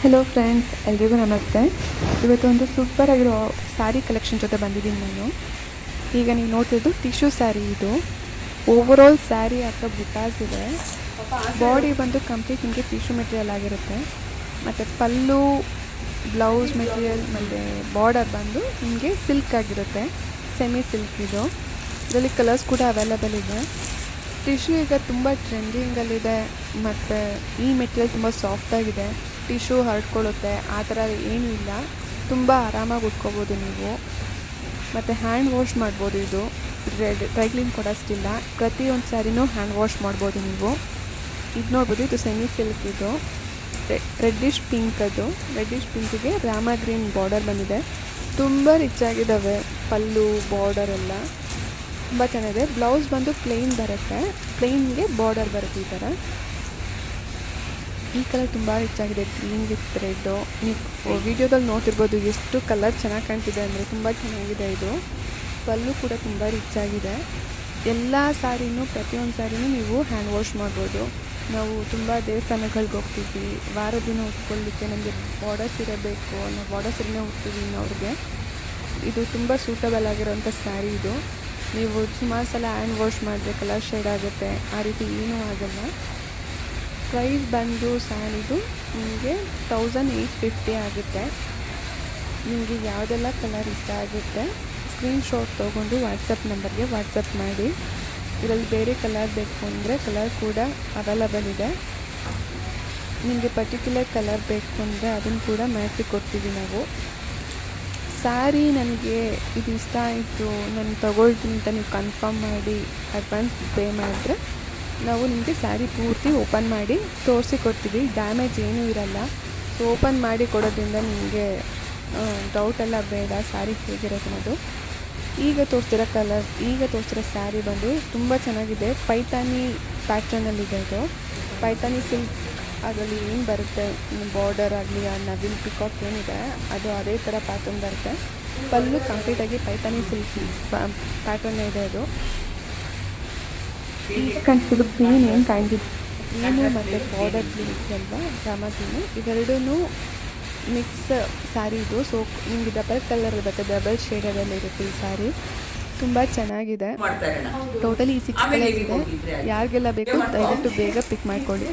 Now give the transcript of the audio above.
Hello friends, ಎಲ್ರಿಗೂ ನಮಸ್ತೆ. ಇವತ್ತು ಒಂದು ಸೂಪರ್ ಆಗಿರೋ ಸ್ಯಾರಿ ಕಲೆಕ್ಷನ್ ಜೊತೆ ಬಂದಿದ್ದೀನಿ ನಾನು. ಈಗ ನೀವು ನೋಡ್ತಿದ್ದು ಟಿಶ್ಯೂ ಸ್ಯಾರಿ. ಇದು ಓವರಾಲ್ ಸ್ಯಾರಿ ಅಥವಾ ಬುಟಾಸ್ ಇದೆ. ಬಾಡಿ ಬಂದು ಕಂಪ್ಲೀಟ್ ನಿಮಗೆ ಟಿಶ್ಯೂ ಮೆಟೀರಿಯಲ್ ಆಗಿರುತ್ತೆ. ಮತ್ತು ಪಲ್ಲು, ಬ್ಲೌಸ್ ಮೆಟೀರಿಯಲ್ ಮತ್ತು ಬಾರ್ಡರ್ ಬಂದು ನಿಮಗೆ ಸಿಲ್ಕ್ ಆಗಿರುತ್ತೆ, ಸೆಮಿ ಸಿಲ್ಕ್. ಇದರಲ್ಲಿ ಕಲರ್ಸ್ ಕೂಡ ಅವೈಲೇಬಲ್ ಇದೆ. ಟಿಶ್ಯೂ ಈಗ ತುಂಬ ಟ್ರೆಂಡಿಂಗಲ್ಲಿದೆ ಮತ್ತು ಈ ಮೆಟೀರಿಯಲ್ ತುಂಬ ಸಾಫ್ಟಾಗಿದೆ. ಟಿಶ್ಯೂ ಹರಡ್ಕೊಳ್ಳುತ್ತೆ, ಆ ಥರ ಏನೂ ಇಲ್ಲ. ತುಂಬ ಆರಾಮಾಗಿ ಉಟ್ಕೋಬೋದು ನೀವು. ಮತ್ತು ಹ್ಯಾಂಡ್ ವಾಶ್ ಮಾಡ್ಬೋದು. ಇದು ಡ್ರೈ ಕ್ಲೀನ್ ಕೊಡೋಷ್ಟಿಲ್ಲ. ಪ್ರತಿಯೊಂದು ಸ್ಯಾರಿನೂ ಹ್ಯಾಂಡ್ ವಾಶ್ ಮಾಡ್ಬೋದು ನೀವು. ಇದು ನೋಡ್ಬೋದು, ಇದು ಸೆಮಿ ಸಿಲ್ಕ್. ಇದು ರೆಡ್ಡಿಶ್ ಪಿಂಕ್. ಅದು ರೆಡ್ಡಿಶ್ ಪಿಂಕಿಗೆ ರಾಮ ಗ್ರೀನ್ ಬಾರ್ಡರ್ ಬಂದಿದೆ. ತುಂಬ ರಿಚ್ ಆಗಿದ್ದಾವೆ ಪಲ್ಲು, ಬಾರ್ಡರ್ ಎಲ್ಲ ತುಂಬ ಚೆನ್ನಾಗಿದೆ. ಬ್ಲೌಸ್ ಬಂದು ಪ್ಲೇನ್ ಬರುತ್ತೆ, ಪ್ಲೇನ್ಗೆ ಬಾರ್ಡರ್ ಬರುತ್ತೆ ಈ ಥರ. ಈ ಕಲರ್ ತುಂಬ ರಿಚ್ ಆಗಿದೆ, ಗ್ರೀನ್ ವಿತ್ ರೆಡ್ಡು. ನೀವು ವಿಡಿಯೋದಲ್ಲಿ ನೋಡ್ತಿರ್ಬೋದು ಎಷ್ಟು ಕಲರ್ ಚೆನ್ನಾಗಿ ಕಾಣ್ತಿದೆ ಅಂದರೆ, ತುಂಬ ಚೆನ್ನಾಗಿದೆ. ಇದು ಪಲ್ಲು ಕೂಡ ತುಂಬ ರಿಚ್ ಆಗಿದೆ. ಎಲ್ಲ ಸ್ಯಾರಿನೂ, ಪ್ರತಿಯೊಂದು ಸ್ಯಾರಿನೂ ನೀವು ಹ್ಯಾಂಡ್ ವಾಶ್ ಮಾಡ್ಬೋದು. ನಾವು ತುಂಬ ದೇವಸ್ಥಾನಗಳಿಗೆ ಹೋಗ್ತೀವಿ, ವಾರ ದಿನ ಉಟ್ಕೊಳ್ಳಿಕ್ಕೆ ನಮಗೆ ಬಾರ್ಡರ್ ಸೀರೆ ಬೇಕು, ನಾವು ಬಾರ್ಡರ್ ಸೀರೆನೇ ಉಟ್ತೀವಿ ಅವ್ರಿಗೆ. ಇದು ತುಂಬ ಸೂಟಬಲ್ ಆಗಿರೋಂಥ ಸ್ಯಾರಿ. ಇದು ನೀವು ಸುಮಾರು ಸಲ ಹ್ಯಾಂಡ್ ವಾಶ್ ಮಾಡಿದ್ರೆ ಕಲರ್ ಶೇಡ್ ಆಗುತ್ತೆ, ಆ ರೀತಿ ಏನೂ ಆಗೋಲ್ಲ. ಪ್ರೈಸ್ ಬಂದು ಸ್ಯಾರಿದು ನಿಮಗೆ 1850 ಆಗುತ್ತೆ. ನಿಮಗೆ ಯಾವುದೆಲ್ಲ ಕಲರ್ ಇಷ್ಟ ಆಗುತ್ತೆ ಸ್ಕ್ರೀನ್ಶಾಟ್ ತೊಗೊಂಡು ವಾಟ್ಸಪ್ ನಂಬರ್ಗೆ ವಾಟ್ಸಪ್ ಮಾಡಿ. ಇದರಲ್ಲಿ ಬೇರೆ ಕಲರ್ ಬೇಕು ಅಂದರೆ ಕಲರ್ ಕೂಡ ಅವೈಲಬಲ್ ಇದೆ. ನಿಮಗೆ ಪರ್ಟಿಕ್ಯುಲರ್ ಕಲರ್ ಬೇಕು ಅಂದರೆ ಅದನ್ನು ಕೂಡ ಮ್ಯಾಚಿಗೆ ಕೊಡ್ತೀವಿ ನಾವು. ಸ್ಯಾರಿ ನನಗೆ ಇದು ಇಷ್ಟ ಆಯಿತು, ನಾನು ತೊಗೊಳ್ತೀನಿ ಅಂತ ನೀವು ಕನ್ಫರ್ಮ್ ಮಾಡಿ ಅಡ್ವಾನ್ಸ್ ಪೇ ಮಾಡಿದ್ರೆ ನಾವು ನಿಮಗೆ ಸ್ಯಾರಿ ಪೂರ್ತಿ ಓಪನ್ ಮಾಡಿ ತೋರಿಸಿ ಕೊಡ್ತೀವಿ. ಡ್ಯಾಮೇಜ್ ಏನೂ ಇರಲ್ಲ. ಸೊ ಓಪನ್ ಮಾಡಿ ಕೊಡೋದ್ರಿಂದ ನಿಮಗೆ ಡೌಟೆಲ್ಲ ಬೇಡ ಸ್ಯಾರಿ ಹೇಗಿರುತ್ತೆ ಅನ್ನೋದು. ಈಗ ತೋರಿಸ್ತಿರೋ ಸ್ಯಾರಿ ಬಂದು ತುಂಬ ಚೆನ್ನಾಗಿದೆ. ಪೈತಾನಿ ಪ್ಯಾಟ್ರನಲ್ಲಿದೆ. ಇದು ಪೈತಾನಿ ಸಿಲ್ಕ್. ಅದರಲ್ಲಿ ಏನು ಬರುತ್ತೆ, ಬಾರ್ಡರ್ ಆಗಲಿ, ಆ ನವಿಲ್ ಪಿಕಾಕ್ ಏನಿದೆ ಅದು ಅದೇ ಥರ ಪ್ಯಾಟರ್ನ್ ಬರುತ್ತೆ. ಪಲ್ಲು ಕಂಪ್ಲೀಟಾಗಿ ಪೈತಾನಿ ಸಿಲ್ಕ್ ಪ್ಯಾಟರ್ನ್ ಇದೆ. ಅದು ಈಗ ಕಾಣಿಸ್ತಿದ್ದು ಗ್ರೀನ್ ಏನು ಕಾಣಿಸಿದ್ದು, ಗ್ರೀನು ಮತ್ತು ಬಾರ್ಡರ್ ಗ್ರೀನ್ ಅಲ್ವಾ, ಡ್ರಾಮಾ ಗ್ರೀನು, ಇವೆರಡೂ ಮಿಕ್ಸ್ ಸ್ಯಾರಿ ಇದು. ಸೊ ನಿಮಗೆ ಡಬಲ್ ಕಲರ್ ಇರುತ್ತೆ, ಡಬಲ್ ಶೇಡಲ್ಲಿ ಇರುತ್ತೆ ಈ ಸ್ಯಾರಿ. ತುಂಬ ಚೆನ್ನಾಗಿದೆ. ಟೋಟಲಿ 6 ಕಲರ್ಸ್ ಇದೆ. ಯಾರಿಗೆಲ್ಲ ಬೇಕು ದಯವಿಟ್ಟು ಬೇಗ ಪಿಕ್ ಮಾಡ್ಕೊಳ್ಳಿ.